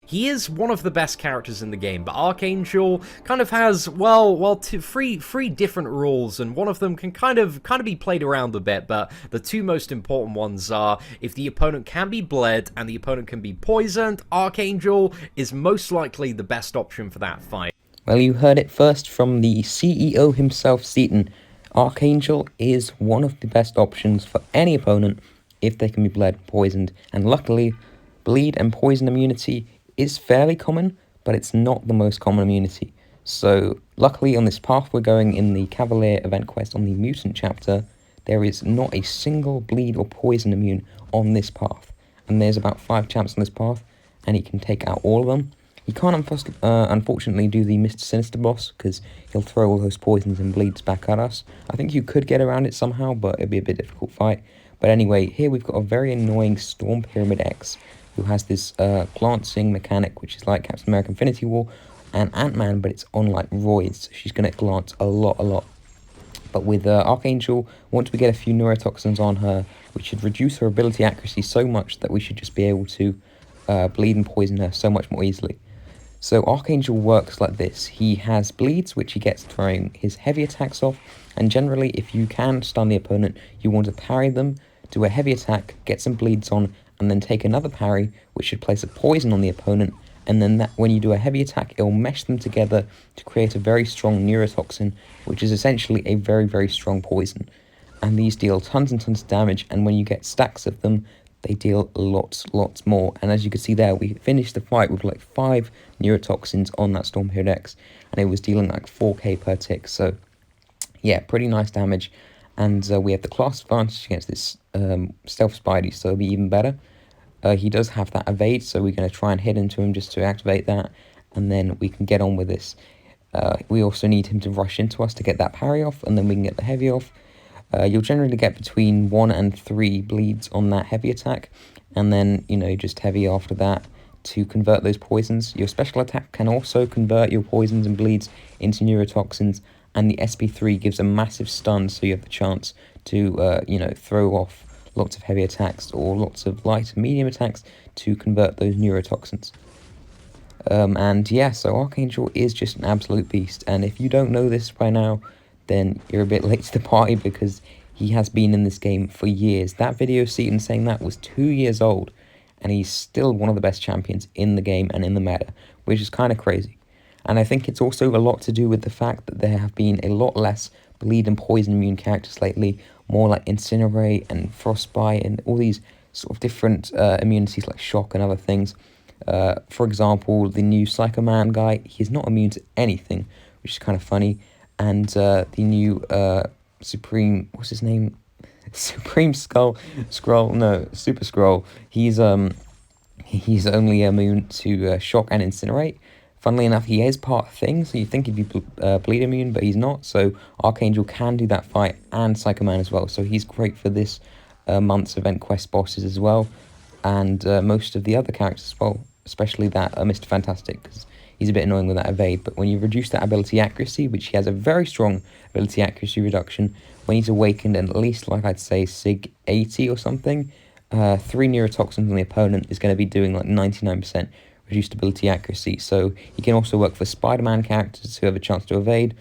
He is one of the best characters in the game, but Archangel kind of has, well, three different rules, and one of them can kind of be played around a bit, but the two most important ones are if the opponent can be bled and the opponent can be poisoned, Archangel is most likely the best option for that fight. Well, you heard it first from the CEO himself, Seaton. Archangel is one of the best options for any opponent if they can be bled, poisoned, and luckily, bleed and poison immunity is fairly common, but it's not the most common immunity. So, luckily on this path we're going in the Cavalier event quest on the Mutant chapter, there is not a single bleed or poison immune on this path. And there's about 5 champs on this path, and he can take out all of them. He can't unfortunately do the Mr. Sinister boss, because he'll throw all those poisons and bleeds back at us. I think you could get around it somehow, but it'd be a bit difficult fight. But anyway, here we've got a very annoying Storm Pyramid X, who has this glancing mechanic, which is like Captain America Infinity War and Ant-Man, but it's on like roids, so she's going to glance a lot. But with Archangel, once we get a few neurotoxins on her, we should reduce her ability accuracy so much that we should just be able to bleed and poison her so much more easily. So Archangel works like this. He has bleeds, which he gets throwing his heavy attacks off, and generally if you can stun the opponent, you want to parry them, do a heavy attack, get some bleeds on, and then take another parry, which should place a poison on the opponent, and then that when you do a heavy attack, it'll mesh them together to create a very strong neurotoxin, which is essentially a very strong poison. And these deal tons and tons of damage, and when you get stacks of them, they deal lots more. And as you can see there, we finished the fight with like 5 neurotoxins on that Storm Pyramid X, and it was dealing like 4k per tick, so yeah, pretty nice damage. And we have the class advantage against this stealth Spidey, so it'll be even better. He does have that evade, so we're going to try and hit into him just to activate that, and then we can get on with this. We also need him to rush into us to get that parry off, and then we can get the heavy off. You'll generally get between 1 and 3 bleeds on that heavy attack, and then, you know, just heavy after that to convert those poisons. Your special attack can also convert your poisons and bleeds into neurotoxins, and the SP3 gives a massive stun, so you have the chance to, you know, throw off lots of heavy attacks or lots of light and medium attacks to convert those neurotoxins. And yeah, so Archangel is just an absolute beast, and if you don't know this by now, then you're a bit late to the party, because he has been in this game for years. That video Seaton saying that was 2 years old, and he's still one of the best champions in the game and in the meta, which is kind of crazy. And I think it's also a lot to do with the fact that there have been a lot less bleed and poison immune characters lately, more like Incinerate and Frostbite and all these sort of different immunities like Shock and other things. For example, the new Psycho Man guy, he's not immune to anything, which is kind of funny. And the new Supreme, what's his name? Supreme Scroll, no, Super Scroll. He's only immune to Shock and Incinerate. Funnily enough, he is part thing, so you'd think he'd be bleed immune, but he's not. So Archangel can do that fight, and Psycho Man as well. So he's great for this month's event quest bosses as well, and most of the other characters as well, especially that Mr. Fantastic, because he's a bit annoying with that evade. But when you reduce that ability accuracy, which he has a very strong ability accuracy reduction, when he's awakened at least, like I'd say, Sig 80 or something, 3 neurotoxins on the opponent is going to be doing like 99% reduced ability accuracy. So he can also work for Spider-Man characters who have a chance to evade,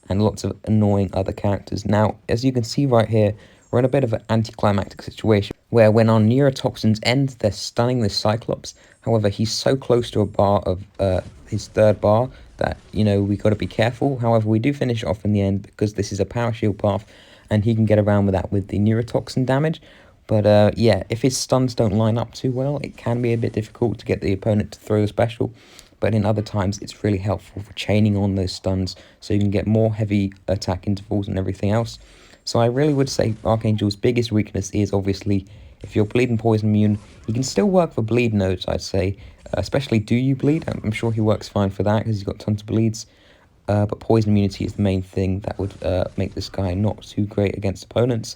and lots of annoying other characters. Now, as you can see right here, we're in a bit of an anticlimactic situation, where when our neurotoxins end, they're stunning this Cyclops. However, he's so close to a bar of his 3rd bar that, you know, we got to be careful. However, we do finish off in the end, because this is a power shield path, and he can get around with that with the neurotoxin damage. But yeah, if his stuns don't line up too well, it can be a bit difficult to get the opponent to throw a special. But in other times, it's really helpful for chaining on those stuns, so you can get more heavy attack intervals and everything else. So I really would say Archangel's biggest weakness is obviously, if you're bleed and poison immune, he can still work for bleed nodes, I'd say. Especially Do You Bleed? I'm sure he works fine for that, because he's got tons of bleeds. But poison immunity is the main thing that would make this guy not too great against opponents.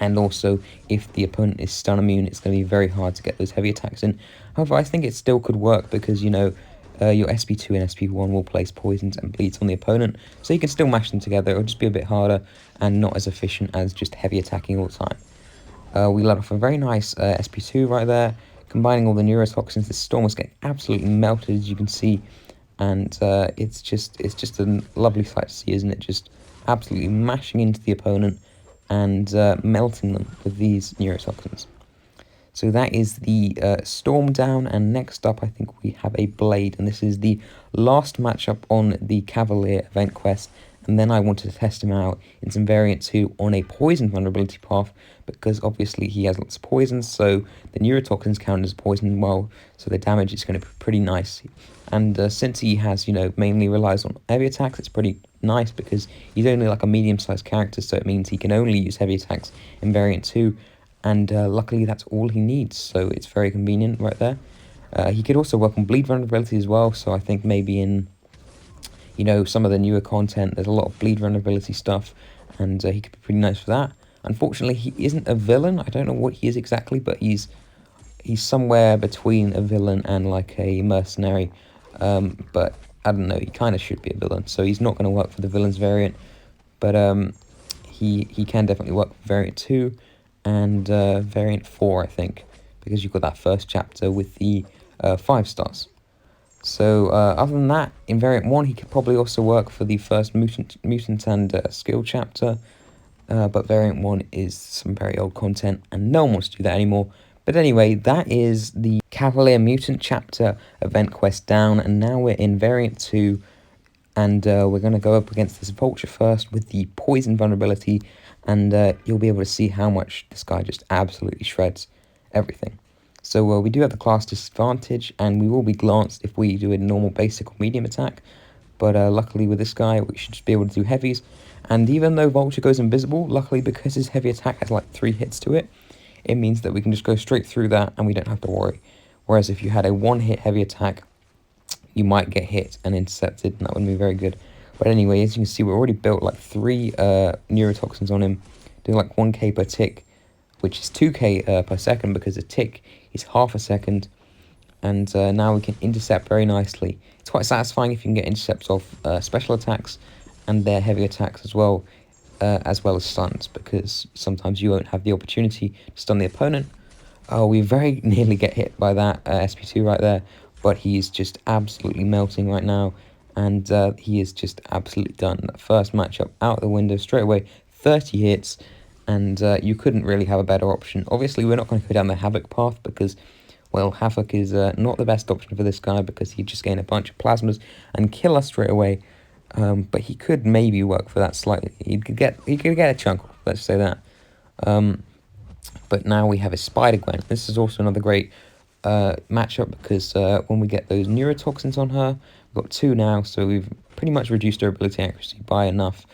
And also, if the opponent is stun immune, it's going to be very hard to get those heavy attacks in. However, I think it still could work, because, you know, your SP2 and SP1 will place poisons and bleeds on the opponent, so you can still mash them together. It'll just be a bit harder and not as efficient as just heavy attacking all the time. We let off a very nice SP2 right there, combining all the neurotoxins, the storm was getting absolutely melted, as you can see, and it's just a lovely sight to see, isn't it? Just absolutely mashing into the opponent and melting them with these neurotoxins. So that is the Storm down, and next up I think we have a Blade, and this is the last matchup on the Cavalier event quest, and then I wanted to test him out in some variant 2 on a poison vulnerability path, because obviously he has lots of poisons, so the neurotoxins count as poison as well, so the damage is going to be pretty nice. And since he has, mainly relies on heavy attacks, it's pretty nice because he's only like a medium-sized character, so it means he can only use heavy attacks in variant 2, and luckily that's all he needs, so it's very convenient right there. He could also work on bleed vulnerability as well, so I think maybe in, some of the newer content, there's a lot of bleed vulnerability stuff, and he could be pretty nice for that. Unfortunately, he isn't a villain. I don't know what he is exactly, but he's somewhere between a villain and like a mercenary, but I don't know, he kind of should be a villain, so he's not going to work for the villains variant, but he can definitely work for variant 2, and variant 4, I think, because you've got that first chapter with the 5 stars. So other than that, in variant 1, he could probably also work for the first mutant and skill chapter, but variant 1 is some very old content, and no one wants to do that anymore. But anyway, that is the Cavalier Mutant chapter event quest down, and now we're in variant 2, and we're going to go up against this Vulture first with the poison vulnerability, and you'll be able to see how much this guy just absolutely shreds everything. So we do have the class disadvantage, and we will be glanced if we do a normal basic or medium attack, but luckily with this guy we should just be able to do heavies. And even though Vulture goes invisible, luckily because his heavy attack has like 3 hits to it, it means that we can just go straight through that and we don't have to worry. Whereas if you had a 1-hit heavy attack, you might get hit and intercepted, and that wouldn't be very good. But anyway, as you can see, we're already built like 3 neurotoxins on him, doing like 1k per tick, which is 2k per second, because a tick is half a second. And now we can intercept very nicely. It's quite satisfying if you can get intercepts off special attacks and their heavy attacks as well as stuns, because sometimes you won't have the opportunity to stun the opponent. We very nearly get hit by that SP2 right there, but he's just absolutely melting right now, and he is just absolutely done. That first matchup out the window straight away, 30 hits, and you couldn't really have a better option. Obviously, we're not going to go down the Havoc path because, well, Havoc is not the best option for this guy because he'd just gain a bunch of plasmas and kill us straight away. But he could maybe work for that slightly. He could get a chunk, let's say that. But now we have a Spider Gwen. This is also another great matchup because when we get those neurotoxins on her, we've got 2 now, so we've pretty much reduced her ability accuracy by enough.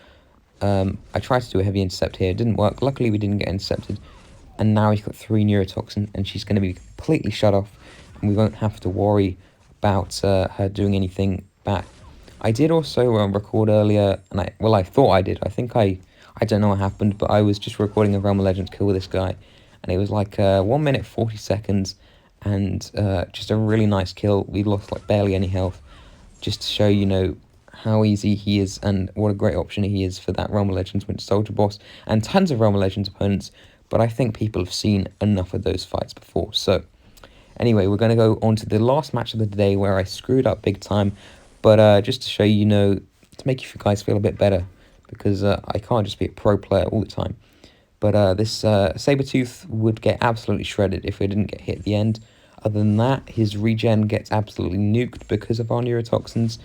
I tried to do a heavy intercept here, it didn't work. Luckily we didn't get intercepted, and now he's got 3 neurotoxins, and she's going to be completely shut off, and we won't have to worry about her doing anything bad. I did also record earlier, and I thought I did. I don't know what happened, but I was just recording a Realm of Legends kill with this guy, and it was like 1 minute 40 seconds, and just a really nice kill. We lost like barely any health, just to show how easy he is and what a great option he is for that Realm of Legends Winter Soldier boss and tons of Realm of Legends opponents. But I think people have seen enough of those fights before. So anyway, we're going to go on to the last match of the day where I screwed up big time, but just to show to make you guys feel a bit better, because I can't just be a pro player all the time. But this Sabretooth would get absolutely shredded if we didn't get hit at the end. Other than that, his regen gets absolutely nuked because of our neurotoxins,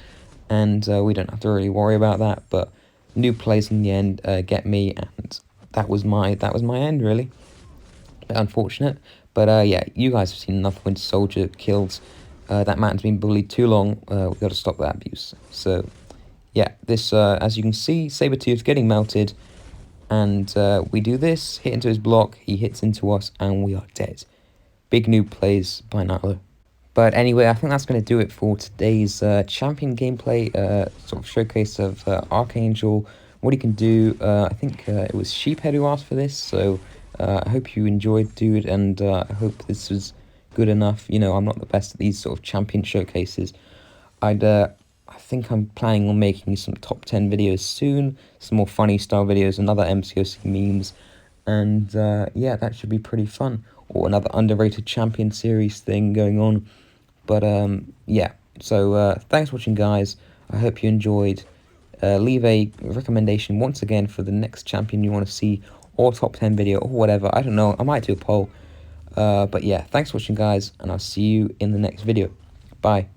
and we don't have to really worry about that. But new plays in the end get me, and that was my end really. Bit unfortunate, but yeah, you guys have seen enough Winter Soldier kills. That man's been bullied too long. We've got to stop that abuse. So yeah, this as you can see, Sabretooth's getting melted, and we do this, hit into his block, he hits into us, and we are dead. Big noob plays by Nightlo. But anyway, I think that's going to do it for today's champion gameplay, sort of showcase of Archangel, what he can do. I think it was Sheephead who asked for this, so I hope you enjoyed, dude, and I hope this was good enough. I'm not the best at these sort of champion showcases. I think I'm planning on making some top 10 videos soon, some more funny style videos and other MCOC memes, and yeah, that should be pretty fun. or another underrated champion series thing going on. But yeah, so thanks for watching, guys. I hope you enjoyed. Leave a recommendation once again for the next champion you want to see, or top 10 video, or whatever. I don't know, I might do a poll. But yeah, thanks for watching, guys, and I'll see you in the next video. Bye.